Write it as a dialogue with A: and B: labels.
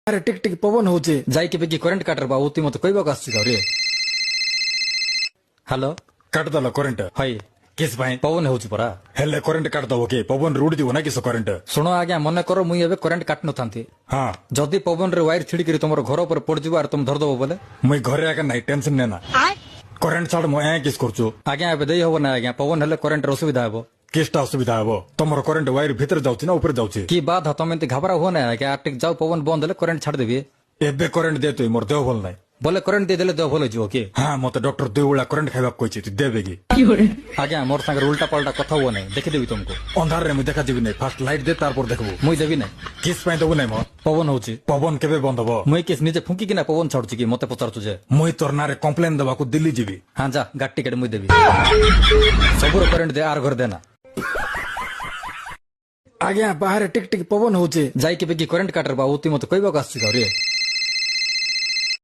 A: ଆରେ ଟିକ ଟିକ ପବନ ହଉଛି
B: যাই কেবে কি করেন্ট কাটার বাবু তুই মতো কইବାକୁ আসছি রে হ্যালো
A: କାଟିଦେଲ କରେଣ୍ଟ
B: হাই
A: କିସ୍ ପାଇଁ
B: পবন ହେଉଛି পরা
A: ହେଲେ କରେଣ୍ଟ କାଟିଦବ କି ପବନ ଉଡିଯିବ ନା କିସ କରେଣ୍ଟ
B: শুণ আজ্ঞা মনে কর মুই এবে করেন্ট কাটি নথাନ୍ତି
A: ହଁ
B: যদি পবନରେ ওয়াইর ছিড়িকি তোমার ঘর উপরে পড়ଯିବ আর তুমি ধরদব বলে
A: ମୁଇଁ ଘରେ ଆକା ନାଇଁ ଟେନସନ ନେନା କରେଣ୍ଟ ଛାଡ ମୁଁ କିସ୍ କରୁଛୁ
B: আজ্ঞা এবে দেই হব না আজ্ঞা পবন হলে করেন্টের অসুবিধা হব
A: କିସଟା ଅସୁବିଧା ହବ ତମର କରେଣ୍ଟ ୱାଇର ଭିତରେ ଯାଉଛି ନା ଉପରେ ଯାଉଛି
B: কি বাদ তুমি এমতি ঘাবরা হো না আজ্ঞা আর টিক যাও পবন বন্ধ হলে করেন্ট ছাড় দেবি
A: ଏବେ କରେଣ୍ଟ ଦେ ତୁଇ ମୋର ଦେହ ଭଲ ନାହିଁ
B: বলে করেন্ট দিয়ে দিলে দেহ ভালো হয়ে কি
A: ହଁ ମତେ ଡକ୍ଟର ଦୁଇ ଓଳା କରେଣ୍ଟ ଖାଇବାକୁ କହିଛି ତୁ ଦେବେ କି
B: আজ্ঞা মোর সাথে উল্টা পাল্টা কথা হো নাই দেখে দেবি তোমাকে
A: ଅନ୍ଧାରରେ ମୁଁ ଦେଖାଯିବି ନାହିଁ ଫାଷ୍ଟ ଲାଇଟ୍ ଦେ ତାରପରେ ଦେଖିବୁ
B: মুই দেবি না
A: କିସ୍ ପାଇଁ ଦେବୁ ନାହିଁ ମ
B: পবন হচ্ছে
A: ପବନ କେବେ ବନ୍ଦ ହବ
B: মুই কিস নিজে ফুঙ্কি কিনা পবন ছাড়ছি কি মতে পচারছু যে
A: ମୁଇଁ ତୋର ନାଁରେ କମ୍ପ୍ଲେନ ଦେବାକୁ ଦିଲ୍ଲୀ ଯିବି
B: হ্যাঁ যা গাট টিকেট মুই দেবি সবুর করেন্ট দে আর ঘর দে না
A: ଆଜ୍ଞା ବାହାରେ ଟିକ ଟିକ ପବନ ହଉଛି
B: যাই কেবে কি করেন্ট কাটার বাবু তুই মতো কইବାକୁ আসছি রে